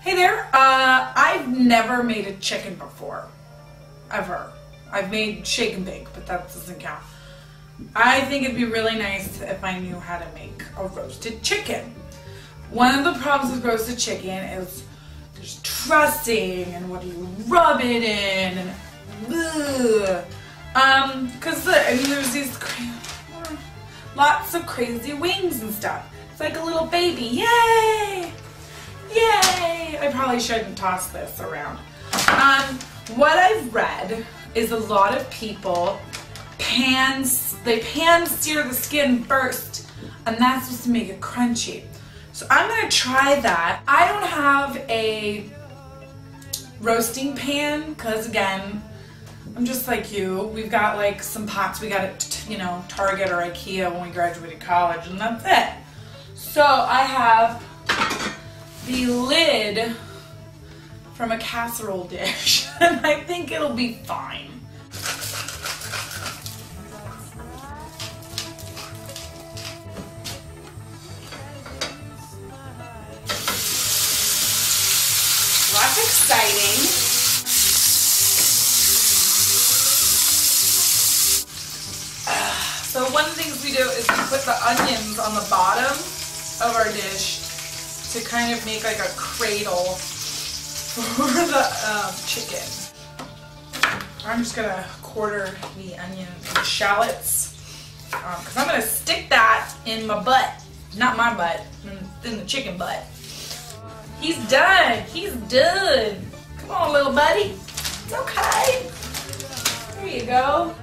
Hey there, I've never made a chicken before, ever. I've made shake and bake, but that doesn't count. I think it'd be really nice if I knew how to make a roasted chicken. One of the problems with roasted chicken is there's dressing and what do you rub it in and because I mean there's these lots of crazy wings and stuff. It's like a little baby, yay! Yay! I probably shouldn't toss this around. What I've read is a lot of people pan sear the skin first, and that's supposed to make it crunchy. So I'm gonna try that. I don't have a roasting pan because again, I'm just like you. We've got like some pots we got at Target or IKEA when we graduated college, and that's it. So I have the lid from a casserole dish, and I think it'll be fine. That's exciting. So one of the things we do is we put the onions on the bottom of our dish to kind of make like a cradle for the chicken. I'm just gonna quarter the onion and shallots because I'm gonna stick that in my butt, not my butt, in the chicken butt. He's done. He's done. Come on, little buddy. It's okay. There you go.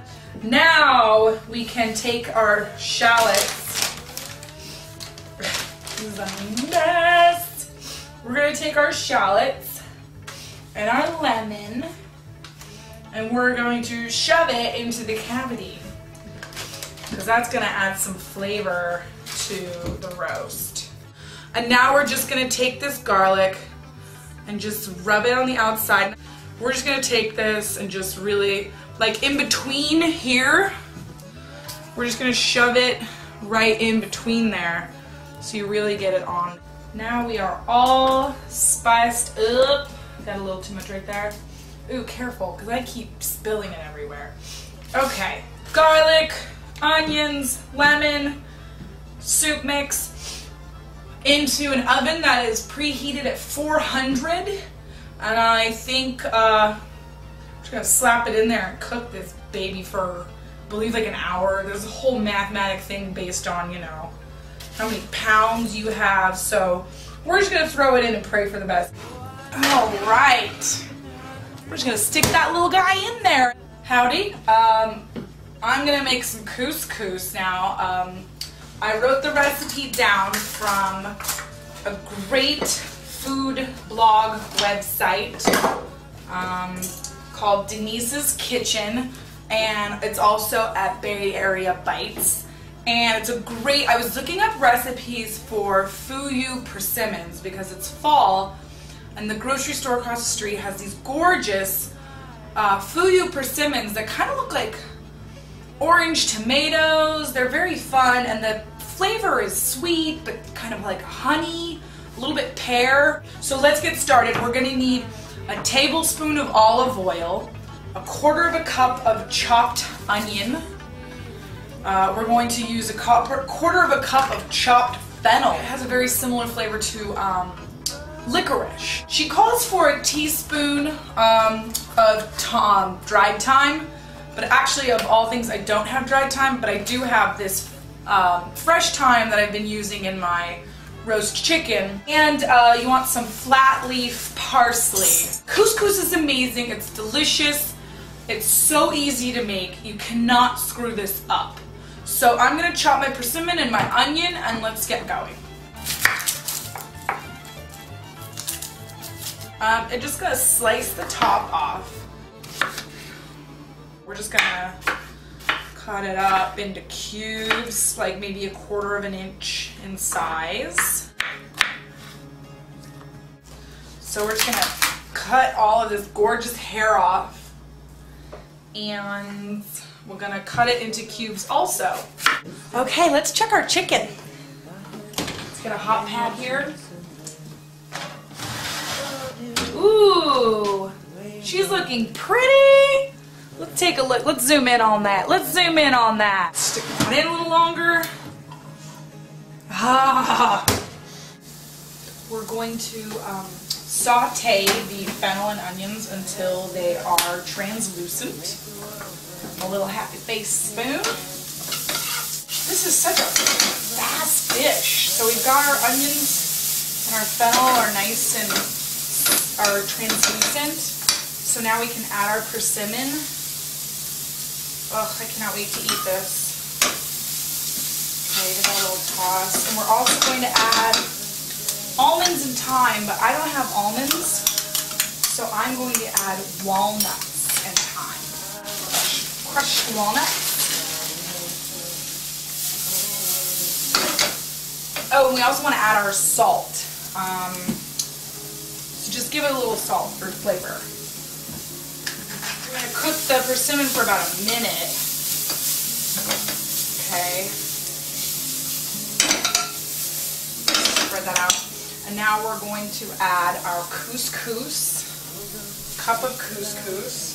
Now we can take our shallots. This is a mess. We're going to take our shallots and our lemon and we're going to shove it into the cavity because that's going to add some flavor to the roast. And now we're just going to take this garlic and just rub it on the outside. We're just going to take this and just really, like in between here, we're just going to shove it right in between there so you really get it on. Now we are all spiced up. Got a little too much right there. Ooh, careful, because I keep spilling it everywhere. Okay, garlic, onions, lemon, soup mix, into an oven that is preheated at 400, and I think I'm just gonna slap it in there and cook this baby for, I believe, like an hour. There's a whole mathematic thing based on, you know, how many pounds you have, so we're just gonna throw it in and pray for the best. All right, we're just gonna stick that little guy in there. Howdy. I'm gonna make some couscous now. I wrote the recipe down from a great food blog website called Denise's Kitchen, and it's also at Bay Area Bites. And it's a great, I was looking up recipes for fuyu persimmons because it's fall and the grocery store across the street has these gorgeous fuyu persimmons that kind of look like orange tomatoes. They're very fun and the flavor is sweet but kind of like honey, a little bit pear. So let's get started. We're going to need a tablespoon of olive oil, a quarter of a cup of chopped onion. We're going to use a quarter of a cup of chopped fennel. It has a very similar flavor to licorice. She calls for a teaspoon of dried thyme, but actually of all things I don't have dried thyme, but I do have this fresh thyme that I've been using in my roast chicken. And you want some flat leaf parsley. Couscous is amazing, it's delicious, it's so easy to make, you cannot screw this up. So I'm going to chop my persimmon and my onion and let's get going. I'm just going to slice the top off. We're just going to cut it up into cubes, like maybe a quarter of an inch in size. So we're just going to cut all of this gorgeous hair off, and we're going to cut it into cubes also. Okay, let's check our chicken. Let's get a hot pad here. Ooh, she's looking pretty. Let's take a look. Let's zoom in on that. Let's zoom in on that. Stick that in a little longer. Ah. We're going to saute the fennel and onions until they are translucent. A little happy face spoon. This is such a fast dish. So we've got our onions and our fennel are nice and are translucent. So now we can add our persimmon. Ugh, I cannot wait to eat this. Okay, give that a little toss. And we're also going to add almonds and thyme, but I don't have almonds, so I'm going to add walnuts and thyme. Crushed walnuts. Oh, and we also want to add our salt. So just give it a little salt for flavor. We're going to cook the persimmon for about a minute. Okay. Spread that out. And now we're going to add our couscous. Cup of couscous.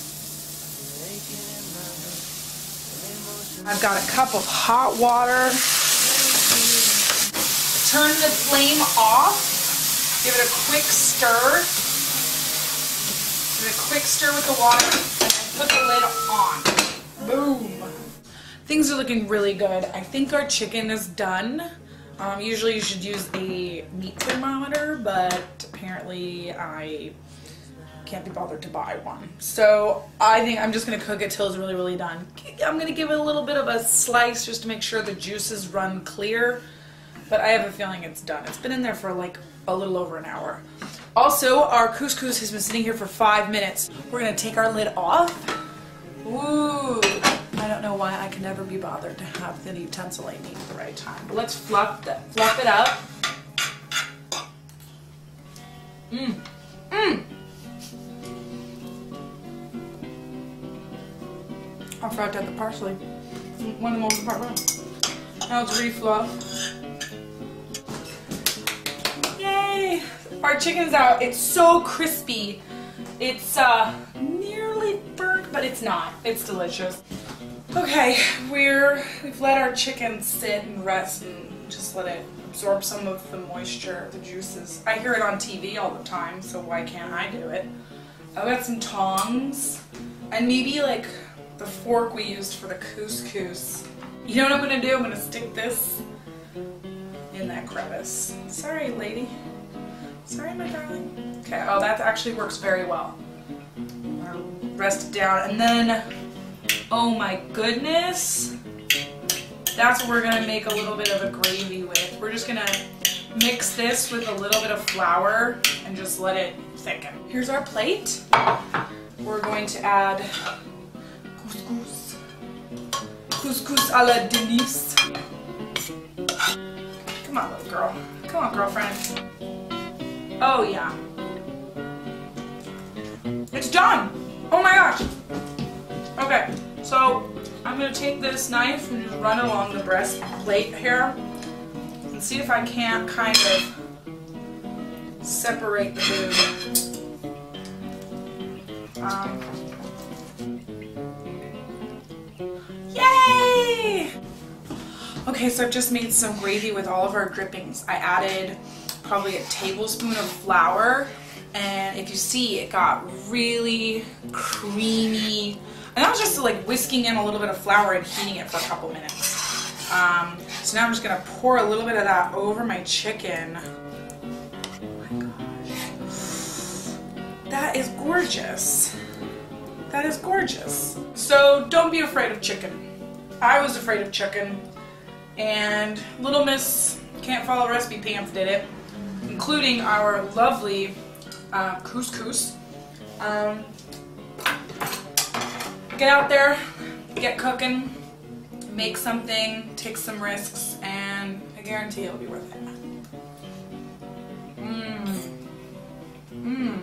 I've got a cup of hot water. Turn the flame off. Give it a quick stir. Give it a quick stir with the water, and then put the lid on. Boom. Things are looking really good. I think our chicken is done. Usually you should use a meat thermometer, but apparently I can't be bothered to buy one. So I think I'm just going to cook it till it's really, really done. I'm going to give it a little bit of a slice just to make sure the juices run clear, but I have a feeling it's done. It's been in there for like a little over an hour. Also, our couscous has been sitting here for 5 minutes. We're going to take our lid off. Ooh. I don't know why I can never be bothered to have the utensil I need at the right time. But let's fluff it up. Mmm. Mmm. I forgot to add the parsley. One of the most important. Now it's refluff. Yay! Our chicken's out. It's so crispy. It's nearly burnt, but it's not. It's delicious. Okay, we've let our chicken sit and rest and just let it absorb some of the moisture, the juices. I hear it on TV all the time, so why can't I do it? I've got some tongs and maybe like the fork we used for the couscous. You know what I'm gonna do? I'm gonna stick this in that crevice. Sorry, lady. Sorry, my darling. Okay, oh, that actually works very well. I'll rest it down and then, oh my goodness, that's what we're gonna make a little bit of a gravy with. We're just gonna mix this with a little bit of flour and just let it thicken. Here's our plate. We're going to add couscous. Couscous a la Denise. Come on, little girl. Come on, girlfriend. Oh yeah. It's done! Oh my gosh! Okay, so I'm going to take this knife and just run along the breastplate here and see if I can't kind of separate the food. Yay! Okay, so I've just made some gravy with all of our drippings. I added probably a tablespoon of flour, and if you see, it got really creamy. And that was just like whisking in a little bit of flour and heating it for a couple minutes. So now I'm just gonna pour a little bit of that over my chicken. Oh my gosh. That is gorgeous. That is gorgeous. So don't be afraid of chicken. I was afraid of chicken, and Little Miss Can't Follow Recipe Pants did it, including our lovely couscous. Get out there, get cooking, make something, take some risks, and I guarantee it'll be worth it. Mmm. Mmm.